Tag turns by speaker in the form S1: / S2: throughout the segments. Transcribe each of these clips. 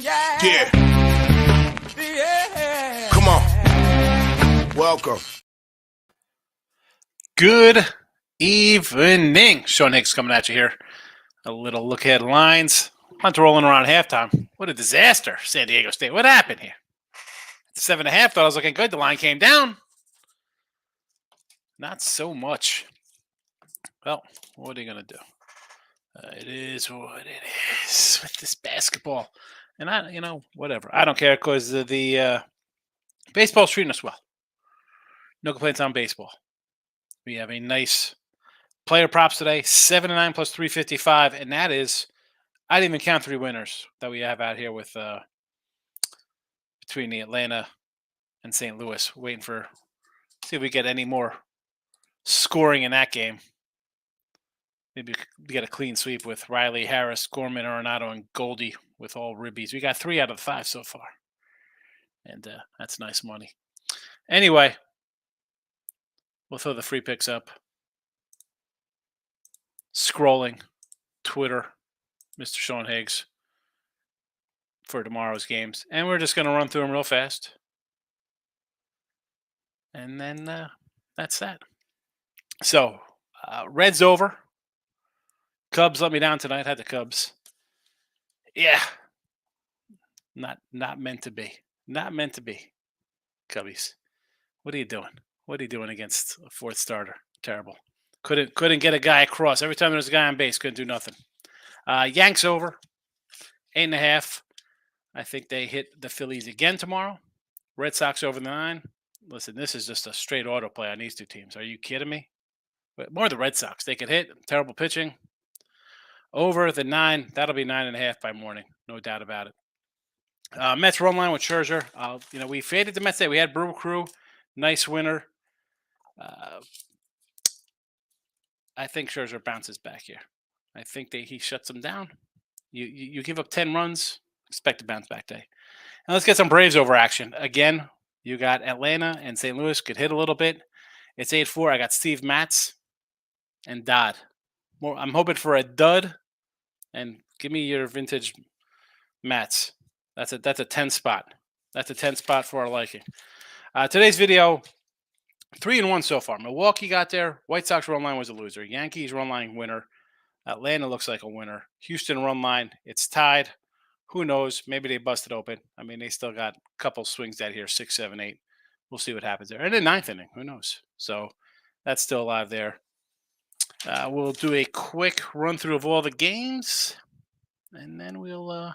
S1: Yeah. Come on. Welcome.
S2: Good evening. Sean Higgs coming at you here. A little look ahead lines. Hunt rolling around halftime. What a disaster, San Diego State. What happened here? At the 7.5, thought I was looking good. The line came down. Not so much. Well, what are you going to do? It is what it is with this basketball. And whatever. I don't care because the baseball's treating us well. No complaints on baseball. We have a nice player props today, 7-9 plus 355, and that is, I didn't even count 3 winners that we have out here with between the Atlanta and St. Louis. Waiting for see if we get any more scoring in that game. Maybe we get a clean sweep with Riley, Harris, Gorman, Arenado, and Goldie with all ribbies. We got 3 out of the 5 so far, and that's nice money. Anyway, we'll throw the free picks up. Scrolling Twitter, Mr. Sean Higgs, for tomorrow's games. And we're just going to run through them real fast. And then that's that. So, Reds over. Cubs let me down tonight. Had the Cubs. Yeah. Not meant to be. Not meant to be. Cubbies. What are you doing? What are you doing against a 4th starter? Terrible. Couldn't get a guy across. Every time there was a guy on base, couldn't do nothing. Yanks over. 8.5. I think they hit the Phillies again tomorrow. Red Sox over the 9. Listen, this is just a straight autoplay on these 2 teams. Are you kidding me? But more the Red Sox. They could hit. Terrible pitching. Over the 9. That'll be 9.5 by morning. No doubt about it. Mets run line with Scherzer. We faded the Mets today. We had Brew Crew. Nice winner. I think Scherzer bounces back here. I think he shuts them down. You give up 10 runs, expect a bounce back day. Now let's get some Braves over action. Again, you got Atlanta and St. Louis could hit a little bit. It's 8-4. I got Steve Matz and Dodd. I'm hoping for a dud, and give me your vintage Matz. That's a 10 spot. That's a 10 spot for our liking. Today's video, 3-1 so far. Milwaukee got there. White Sox run line was a loser. Yankees run line winner. Atlanta looks like a winner. Houston run line, it's tied. Who knows? Maybe they busted open. I mean, they still got a couple swings out here, 6, 7, 8. We'll see what happens there. And the 9th inning, who knows? So that's still alive there. We'll do a quick run through of all the games, and then we'll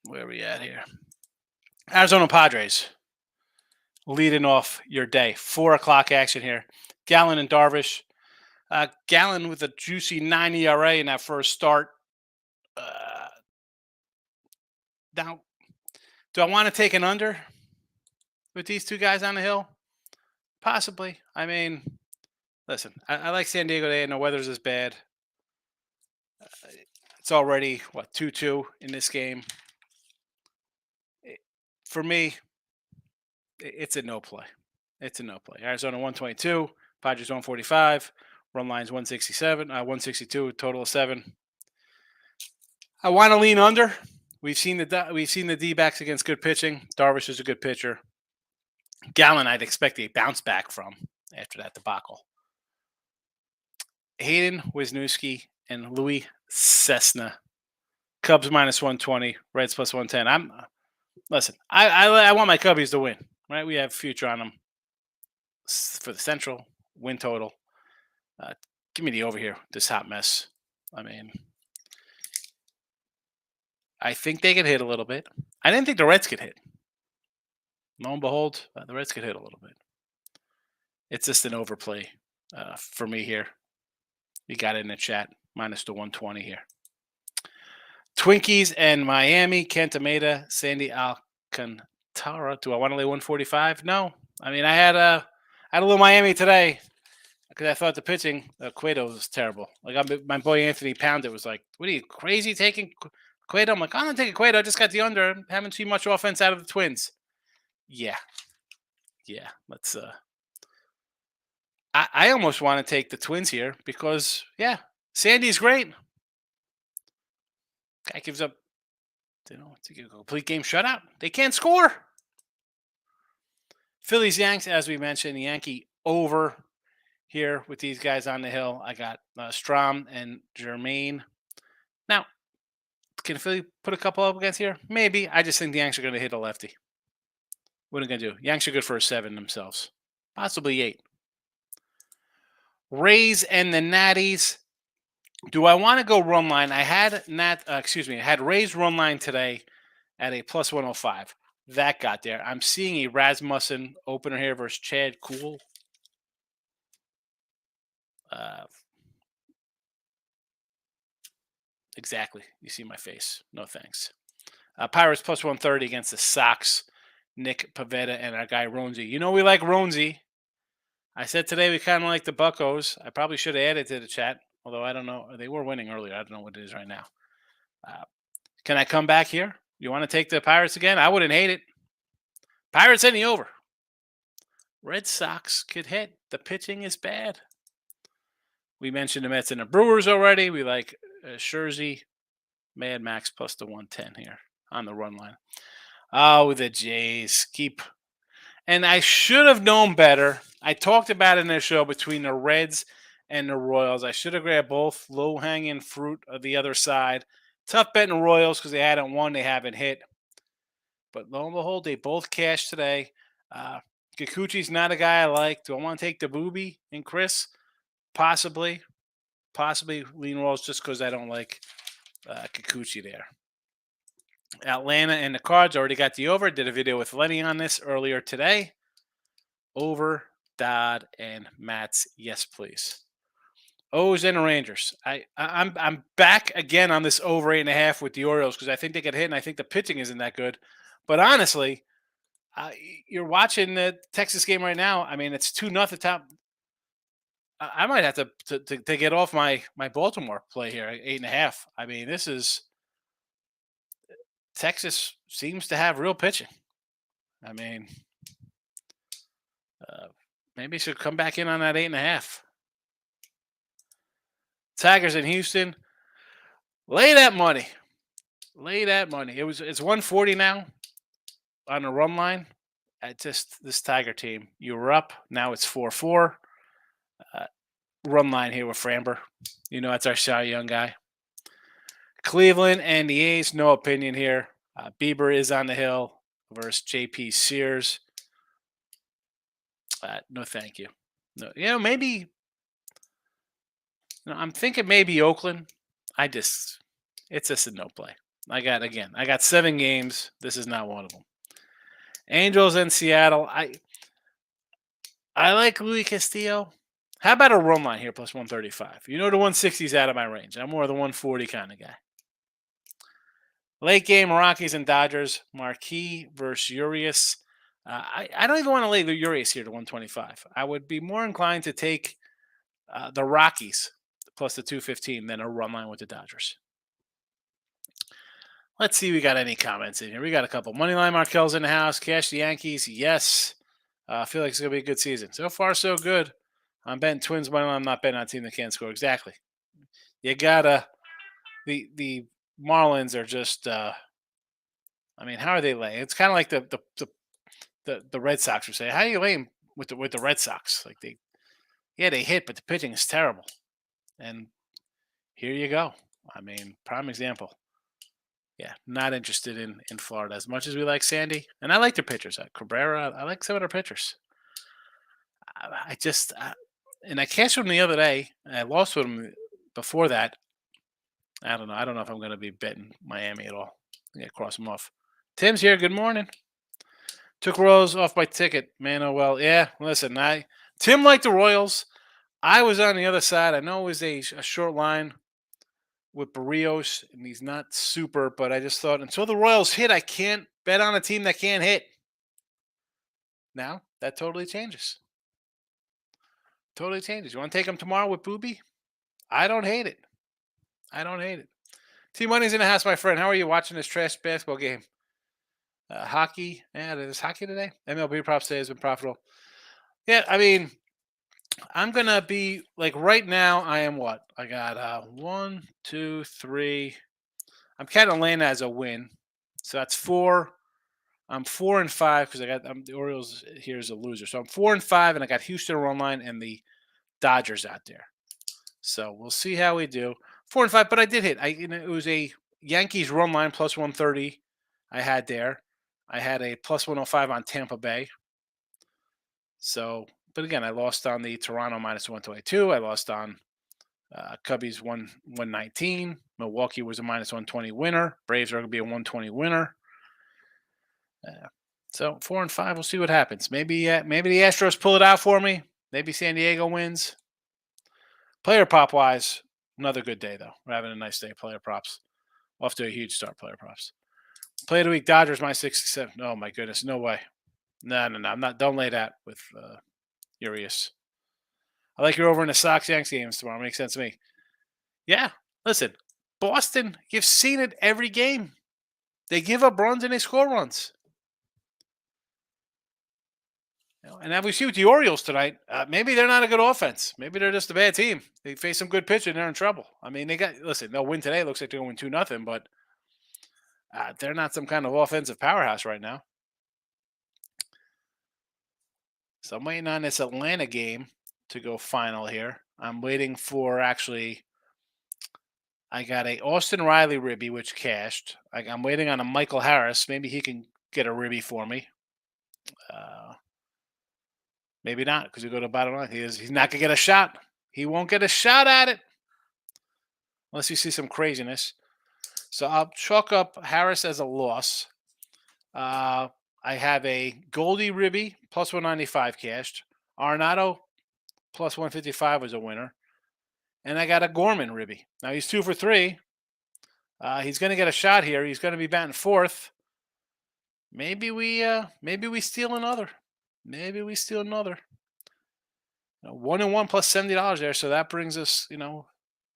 S2: where are we at here? Arizona Padres leading off your day. 4 o'clock action here. Gallen and Darvish. Gallen with a juicy 9 ERA in that first start. Now, do I want to take an under with these 2 guys on the hill? Possibly. I mean, listen, I like San Diego today, and the weather's as bad. It's already, 2-2 in this game. For me, it's a no play. It's a no play. Arizona 122, Padres 145, run lines 167, 162, total of 7. I want to lean under. We've seen the D-backs against good pitching. Darvish is a good pitcher. Gallen, I'd expect a bounce back from after that debacle. Hayden Wisniewski and Louis Cessna. Cubs minus 120, Reds plus 110. Listen, I want my Cubbies to win. Right, we have future on them for the Central win total. Give me the over here. This hot mess. I mean, I think they could hit a little bit. I didn't think the Reds could hit. Lo and behold, the Reds could hit a little bit. It's just an overplay for me here. We got it in the chat. Minus the 120 here. Twinkies and Miami. Kent Ameda, Sandy Alcantara. Do I want to lay 145? No. I mean, I had a little Miami today because I thought the pitching, Cueto was terrible. Like my boy Anthony Pounded was like, "What are you crazy taking Cueto?" I'm like, "I'm not taking Cueto. I just got the under. Haven't seen much offense out of the Twins." Yeah. Let's. I almost want to take the Twins here because Sandy's great. Guy gives up It's a complete game shutout. They can't score. Phillies Yanks, as we mentioned, Yankee over here with these guys on the hill. I got Strom and Germain. Now, can Philly put a couple up against here? Maybe. I just think the Yanks are going to hit a lefty. What are they going to do? Yanks are good for a 7 themselves, possibly 8. Rays and the Natties. Do I want to go run line? I had I had Rays run line today at a plus 105. That got there. I'm seeing a Rasmussen opener here versus Chad Kuhl. Exactly. You see my face. No thanks. Pirates plus 130 against the Sox. Nick Pavetta and our guy Ronzi. You know we like Ronzi. I said today we kind of like the Buccos. I probably should have added to the chat, although I don't know. They were winning earlier. I don't know what it is right now. Can I come back here? You want to take the Pirates again? I wouldn't hate it. Pirates in the over. Red Sox could hit. The pitching is bad. We mentioned the Mets and the Brewers already. We like Scherzer, Mad Max plus the 110 here on the run line. Oh, the Jays keep. And I should have known better. I talked about it in their show between the Reds and the Royals. I should have grabbed both low-hanging fruit of the other side. Tough betting the Royals because they hadn't won. They haven't hit. But lo and behold, they both cashed today. Kikuchi's not a guy I like. Do I want to take the Booby and Chris? Possibly. Possibly lean Royals just because I don't like Kikuchi there. Atlanta and the Cards already got the over. Did a video with Lenny on this earlier today. Over, Dodd, and Mats. Yes, please. O's and the Rangers. I'm back again on this over 8.5 with the Orioles because I think they get hit and I think the pitching isn't that good. But honestly, you're watching the Texas game right now. I mean, it's 2-0 top. I might have to get off my Baltimore play here at 8.5. I mean, this is Texas seems to have real pitching. I mean, maybe should come back in on that 8.5. Tigers in Houston. Lay that money. Lay that money. It's 140 now on the run line. At just this Tiger team. You were up. Now it's 4-4. Run line here with Framber. You know, that's our Cy Young guy. Cleveland and the A's, no opinion here. Bieber is on the hill versus JP Sears. No, thank you. No, maybe. I'm thinking maybe Oakland. It's just a no play. I got 7 games. This is not one of them. Angels in Seattle. I like Luis Castillo. How about a run line here plus 135? You know the 160 is out of my range. I'm more of the 140 kind of guy. Late game, Rockies and Dodgers. Marquis versus Urias. I don't even want to lay the Urias here to 125. I would be more inclined to take the Rockies plus the 215 than a run line with the Dodgers. Let's see if we got any comments in here. We got a couple. Moneyline Markel's in the house. Cash the Yankees. Yes. I feel like it's going to be a good season. So far, so good. I'm betting Twins moneyline. I'm not betting on a team that can't score. Exactly. You got to – the Marlins are just I mean, how are they laying? It's kind of like the Red Sox were saying. How are you laying with the Red Sox? Like they hit, but the pitching is terrible. And here you go. I mean, prime example. Yeah, not interested in Florida as much as we like Sandy. And I like their pitchers. Cabrera, I like some of their pitchers. And I cashed them the other day. And I lost with them before that. I don't know. I don't know if I'm going to be betting Miami at all. I gotta cross them off. Tim's here. Good morning. Took Royals off my ticket. Man, oh well. Yeah, listen, Tim liked the Royals. I was on the other side. I know it was a short line with Barrios, and he's not super, but I just thought until the Royals hit, I can't bet on a team that can't hit. Now, that totally changes. Totally changes. You want to take them tomorrow with Booby? I don't hate it. T-Money's in the house, my friend. How are you watching this trash basketball game? Hockey. Yeah, there's hockey today. MLB props today has been profitable. Yeah, I mean, I'm going to be, like, right now, I am what? I got 1, 2, 3. I'm kind of laying as a win. So that's four. I'm 4-5 because I got the Orioles here as a loser. So I'm 4-5, and I got Houston run line and the Dodgers out there. So we'll see how we do. 4-5, but I did hit. It was a Yankees run line plus 130. I had there. I had a plus 105 on Tampa Bay. So, but again, I lost on the Toronto minus 122. I lost on Cubbies 119. Milwaukee was a minus 120 winner. Braves are going to be a 120 winner. So 4-5. We'll see what happens. Maybe the Astros pull it out for me. Maybe San Diego wins. Player prop wise, another good day though. We're having a nice day. Player props. Off to a huge start. Player props. Play of the week. Dodgers minus 67. Oh my goodness. No way. No. I'm not. Don't lay that with Urias. I like you're over in the Sox Yanks games tomorrow. Makes sense to me. Yeah. Listen, Boston. You've seen it every game. They give up runs and they score runs. And now we see with the Orioles tonight, maybe they're not a good offense. Maybe they're just a bad team. They face some good pitching, they're in trouble. I mean, they'll win today. It looks like they're going to win 2-0, but they're not some kind of offensive powerhouse right now. So I'm waiting on this Atlanta game to go final here. I'm waiting for I got a Austin Riley ribby, which cashed. I'm waiting on a Michael Harris. Maybe he can get a ribby for me. Maybe not, because we go to the bottom line. He's not going to get a shot. He won't get a shot at it unless you see some craziness. So I'll chalk up Harris as a loss. I have a Goldie Ribby plus 195 cashed. Arenado plus 155 was a winner. And I got a Gorman Ribby. Now he's 2 for 3. He's going to get a shot here. He's going to be batting fourth. Maybe we steal another. Maybe we steal another. 1-1 plus $70 there. So that brings us,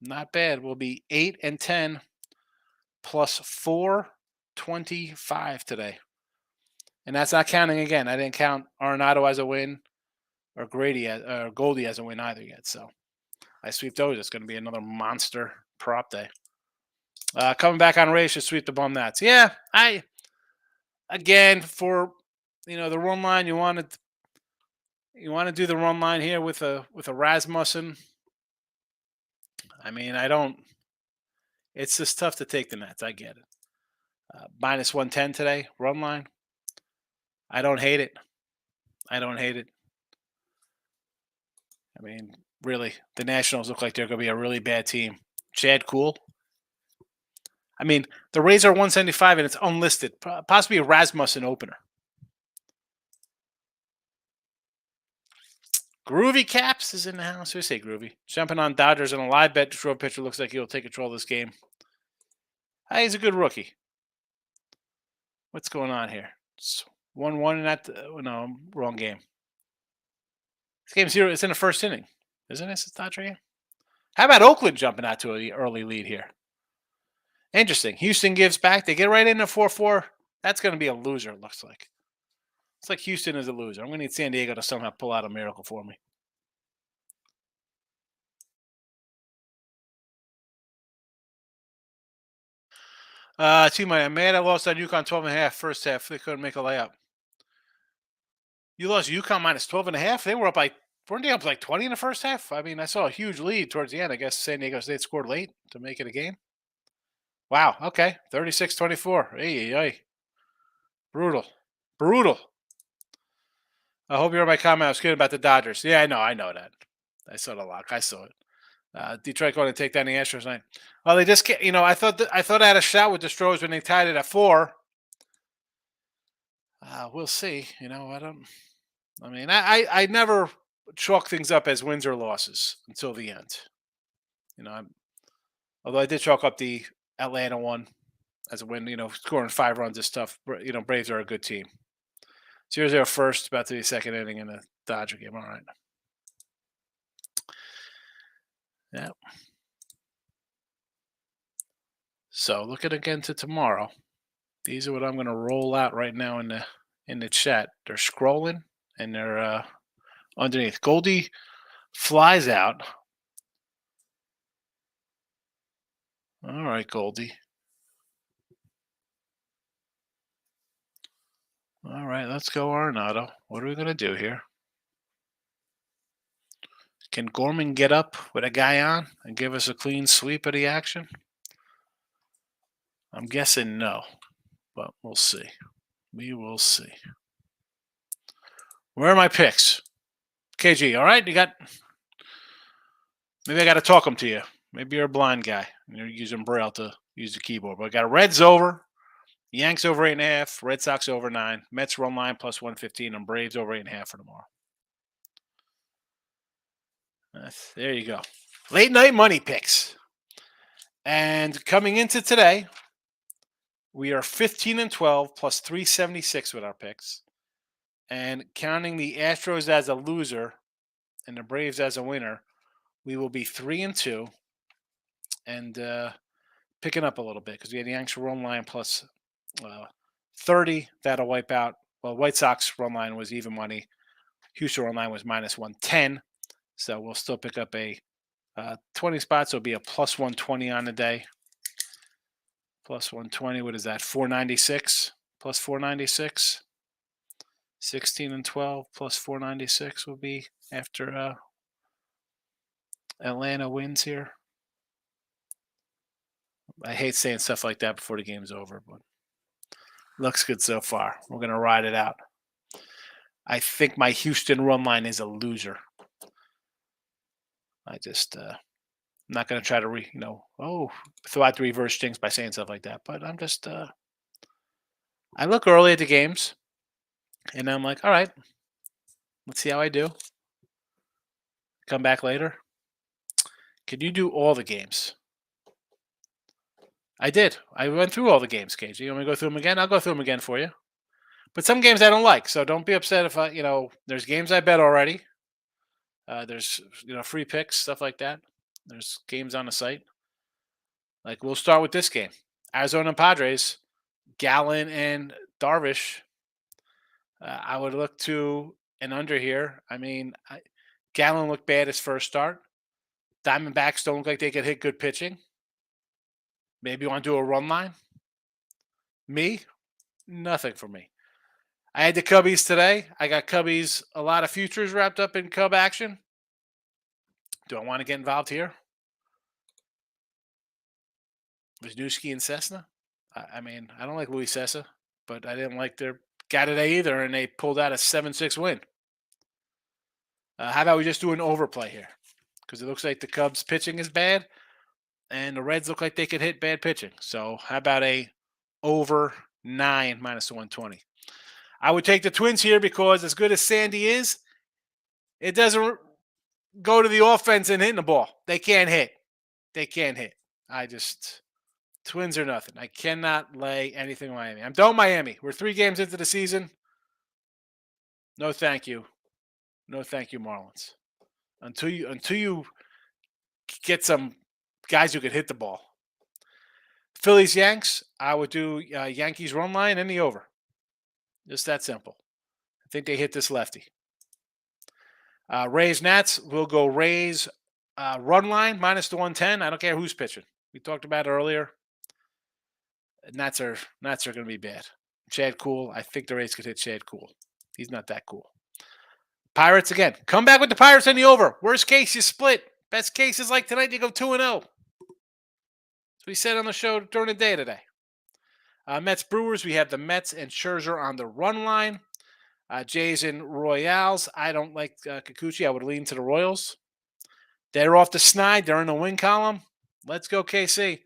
S2: not bad. We'll be 8-10 plus 425 today. And that's not counting again. I didn't count Arenado as a win or Goldie as a win either yet. So I sweep those. It's going to be another monster prop day. Coming back on race to sweep the bum nats. Yeah, again for the run line. You want to do the run line here with a Rasmussen. I mean, I don't. It's just tough to take the Nats. I get it. Minus 110 today, run line. I don't hate it. I mean, really, the Nationals look like they're going to be a really bad team. Chad Cool. I mean, the Rays are 175 and it's unlisted. Possibly a Rasmussen opener. Groovy Caps is in the house. Who say Groovy? Jumping on Dodgers and a live bet. Detroit pitcher looks like he'll take control of this game. He's a good rookie. What's going on here? It's 1-1 in that. No, wrong game. This game's here. It's in the first inning, isn't it? It's Dodger game. How about Oakland jumping out to an early lead here? Interesting. Houston gives back. They get right into 4-4. That's going to be a loser, it looks like. It's like Houston is a loser. I'm going to need San Diego to somehow pull out a miracle for me. Team, I'm mad I lost on UConn 12.5 first half. They couldn't make a layup. You lost UConn minus 12.5. They were weren't they up like 20 in the first half? I mean, I saw a huge lead towards the end. I guess San Diego State scored late to make it a game. Wow. Okay. 36-24. Hey. Brutal. I hope you heard my comment. I was kidding about the Dodgers. Yeah, I know that. I saw the lock. I saw it. Detroit going to take down the Astros tonight. Well, they just can't. I thought I had a shot with the Stros when they tied it at 4. We'll see. I never chalk things up as wins or losses until the end. Although I did chalk up the Atlanta one as a win. Scoring 5 runs is tough. Braves are a good team. 0-0 first, about to be second inning in the Dodger game. All right. Yeah. So looking again to tomorrow. These are what I'm going to roll out right now in the chat. They're scrolling and they're underneath. Goldie flies out. All right, Goldie. All right, let's go Arenado. What are we going to do here? Can Gorman get up with a guy on and give us a clean sweep of the action? I'm guessing no, but we'll see. We will see. Where are my picks? KG, all right? Maybe I got to talk them to you. Maybe you're a blind guy and you're using Braille to use the keyboard. But I got Reds over, Yanks over 8.5, Red Sox over 9, Mets run line plus 115, and Braves over 8.5 for tomorrow. There you go. Late night money picks. And coming into today, we are 15-12 plus 376 with our picks. And counting the Astros as a loser and the Braves as a winner, we will be 3-2 and picking up a little bit because we had the Yanks run line plus 30. That'll wipe out. Well, White Sox run line was even money. Houston run line was minus 110. So we'll still pick up a 20 spots. So it'll be a plus 120 on the day. Plus 120. What is that? 496 plus 496. 16-12 plus 496 will be after Atlanta wins here. I hate saying stuff like that before the game's over, but looks good so far. We're going to ride it out. I think my Houston run line is a loser. I just I'm not going to try to throw out the reverse jinx by saying stuff like that. But I'm just I look early at the games, and I'm like, all right, let's see how I do. Come back later. Can you do all the games? I did. I went through all the games, KG. You want me to go through them again? I'll go through them again for you. But some games I don't like, so don't be upset if there's games I bet already. There's free picks, stuff like that. There's games on the site. Like we'll start with this game: Arizona and Padres, Gallen and Darvish. I would look to an under here. I mean, Gallen looked bad his first start. Diamondbacks don't look like they could hit good pitching. Maybe you want to do a run line. Me, nothing for me. I had the Cubbies today. I got Cubbies, a lot of futures wrapped up in Cub action. Do I want to get involved here? Wisniewski and Cessna? I mean, I don't like Louis Cessa, but I didn't like their guy today either, and they pulled out a 7-6 win. How about we just do an overplay here? Because it looks like the Cubs pitching is bad, and the Reds look like they could hit bad pitching. So how about a over 9 minus 120? I would take the Twins here because as good as Sandy is, it doesn't go to the offense and hitting the ball. They can't hit. Twins are nothing. I cannot lay anything on Miami. I'm done Miami. We're 3 games into the season. No, thank you. No, thank you, Marlins. Until you get some guys who could hit the ball. Phillies, Yanks, I would do Yankees run line and the over. Just that simple. I think they hit this lefty. Rays, Nats, we'll go Rays run line minus the 110. I don't care who's pitching. We talked about it earlier. Nats are going to be bad. Chad Cool, I think the Rays could hit Chad Cool. He's not that cool. Pirates again. Come back with the Pirates and the over. Worst case, you split. Best case is like tonight, you go 2-0. That's what we said on the show during the day today. Mets Brewers, we have the Mets and Scherzer on the run line. Jays and Royals. I don't like Kikuchi. I would lean to the Royals. They're off the snide. They're in the win column. Let's go KC.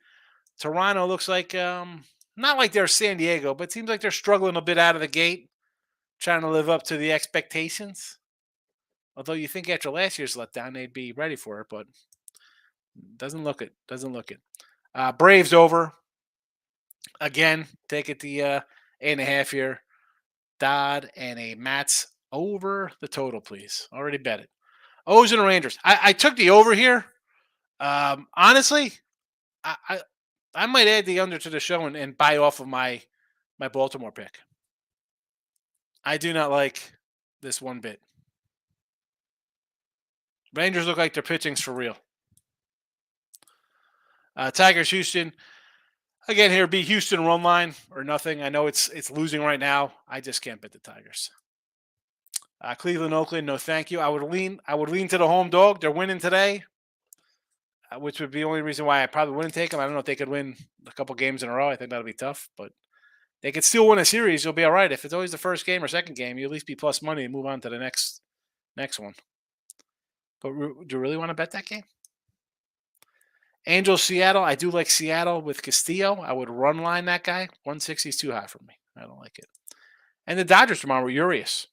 S2: Toronto looks like, not like they're San Diego, but it seems like they're struggling a bit out of the gate, trying to live up to the expectations. Although you think after last year's letdown, they'd be ready for it, but doesn't look it. Braves over. Again, take it the 8.5 here. Dodd and a Mats over the total, please. Already bet it. O's and the Rangers. I took the over here. Honestly, I might add the under to the show and buy off of my Baltimore pick. I do not like this one bit. Rangers look like their pitching's for real. Tigers, Houston. Again, here be Houston run line or nothing. I know it's losing right now. I just can't bet the Tigers. Cleveland, Oakland, no thank you. I would lean to the home dog. They're winning today, which would be the only reason why I probably wouldn't take them. I don't know if they could win a couple games in a row. I think that'll be tough, but they could still win a series. You'll be all right. If it's always the first game or second game, you at least be plus money and move on to the next one. But do you really want to bet that game? Angels, Seattle. I do like Seattle with Castillo. I would run line that guy. 160 is too high for me. I don't like it. And the Dodgers tomorrow were Urias.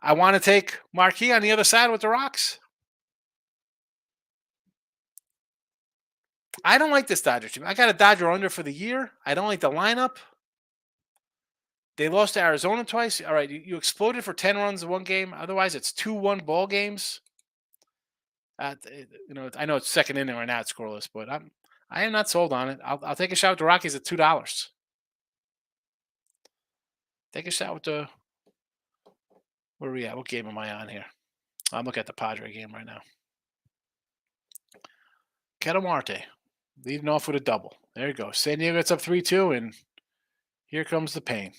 S2: I want to take Marquis on the other side with the Rocks. I don't like this Dodger team. I got a Dodger under for the year. I don't like the lineup. They lost to Arizona twice. All right, you exploded for 10 runs in one game. Otherwise, it's 2-1 ball games. I know it's second inning right now. It's scoreless, but I am not sold on it. I'll take a shot with the Rockies at $2. Take a shot with the. Where are we at? What game am I on here? I'm looking at the Padre game right now. Ketel Marte leading off with a double. There you go. San Diego gets up 3-2, and here comes the pain.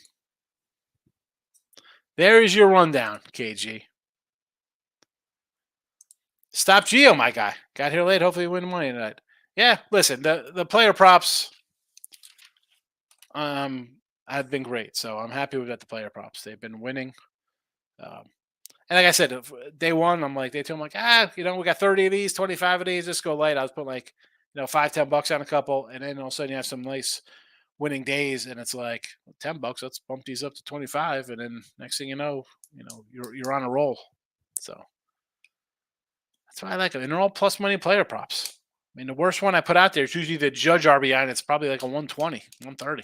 S2: There is your rundown, KG. Stop Gio, my guy. Got here late. Hopefully, you win money tonight. Yeah, listen, the player props have been great, so I'm happy with the player props. They've been winning. And like I said, day one, they told me we got 30 of these, 25 of these, just go light. I was putting $5-10 on a couple, and then all of a sudden you have some nice winning days, and it's like $10. Let's bump these up to 25, and then next thing you know, you're on a roll. So that's why I like them, and they're all plus money player props. I mean, the worst one I put out there is usually the Judge RBI, and it's probably like a 120, 130.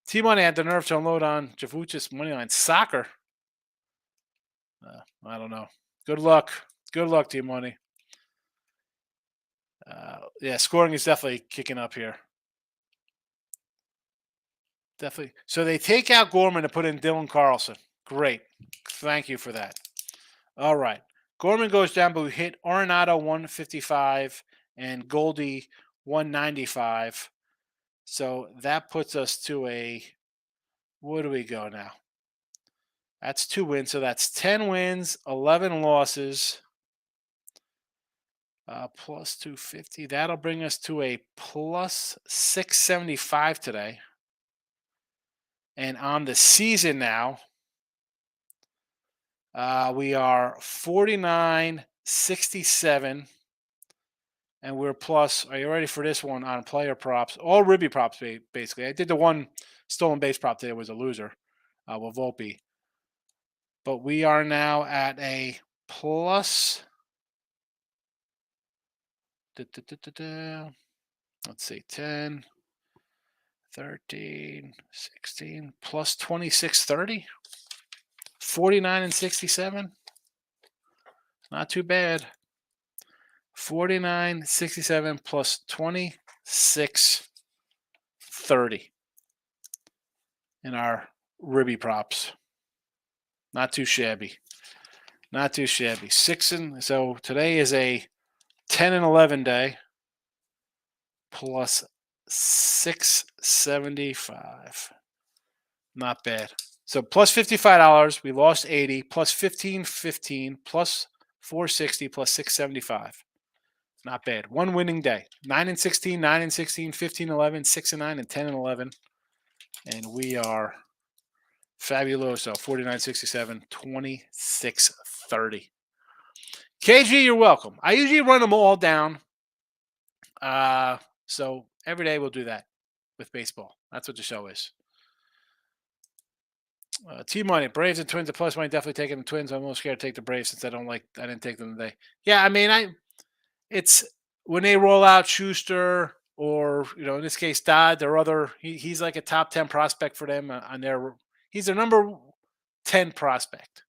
S2: T-Money had the nerve to unload on Javuchis money line soccer. I don't know. Good luck. Good luck, T-Money. Yeah, scoring is definitely kicking up here. Definitely. So they take out Gorman to put in Dylan Carlson. Great. Thank you for that. All right. Gorman goes down, but we hit Arenado 155 and Goldie 195. So that puts us to where do we go now? That's 2 wins. So that's 10 wins, 11 losses. Plus 250. That'll bring us to a plus 675 today. And on the season now, we are 49-67. And we're plus. Are you ready for this one on player props? All Ribby props, basically. I did the one stolen base prop today. Was a loser with Volpe. But we are now at a plus. Let's see, 10, 13, 16, plus 2630. 49-67. Not too bad. 49-67 plus 2630 in our Ribby props. Not too shabby. Not too shabby. So today is a 10 and 11 day plus 675. Not bad. So plus $55. We lost 80 plus 15 plus 460 plus 675. Not bad. One winning day. 9-16, 9-16, 15-11, 6-9, and 10-11. And we are fabuloso. 49-67, 26-30. KG, you're welcome. I usually run them all down. So every day we'll do that with baseball. That's what the show is. T-Money, Braves and Twins, the plus money, definitely taking the Twins. I'm a little scared to take the Braves since I didn't take them today. Yeah, I mean, it's when they roll out Schuster or, in this case, Dodd, he's like a top 10 prospect for them he's their number 10 prospect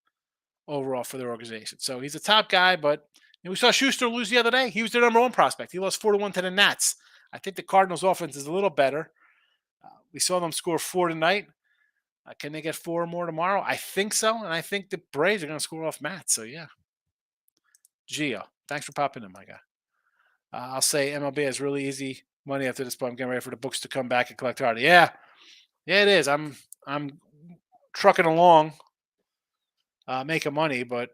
S2: overall for their organization. So he's a top guy, but we saw Schuster lose the other day. He was their number 1 prospect. He lost 4-1 to the Nats. I think the Cardinals offense is a little better. We saw them score 4 tonight. Can they get 4 more tomorrow? I think so, and I think the Braves are going to score off Matt. So, yeah. Gio, thanks for popping in, my guy. I'll say MLB has really easy money after this, but I'm getting ready for the books to come back and collect hard. Yeah, yeah, it is. I'm trucking along, making money, but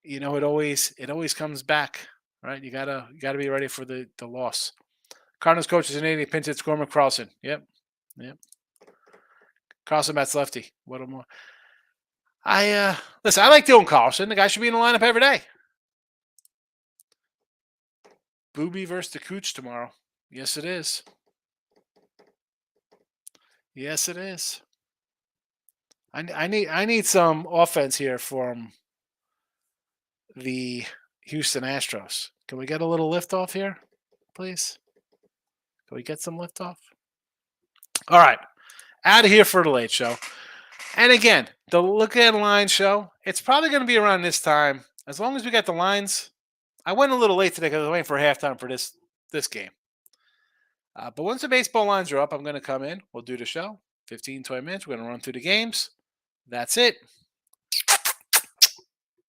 S2: it always comes back, right? You gotta be ready for the loss. Cardinals coach is an idiot. Pinch hit score Carlson. Yep, yep. Carlson bats lefty. What more? I listen. I like Dylan Carlson. The guy should be in the lineup every day. Booby versus the Cooch tomorrow. Yes, it is. Yes, it is. I need some offense here from the Houston Astros. Can we get a little lift off here, please? Can we get some lift off? All right. Out of here for the late show. And again, the Look At Line show, it's probably going to be around this time. As long as we got the lines. I went a little late today because I was waiting for halftime for this game. But once the baseball lines are up, I'm going to come in. We'll do the show. 15, 20 minutes. We're going to run through the games. That's it.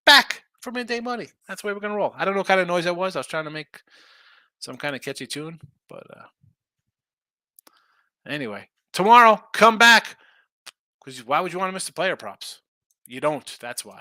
S2: Back for midday money. That's the way we're going to roll. I don't know what kind of noise that was. I was trying to make some kind of catchy tune. But anyway, tomorrow, come back. Because why would you want to miss the player props? You don't. That's why.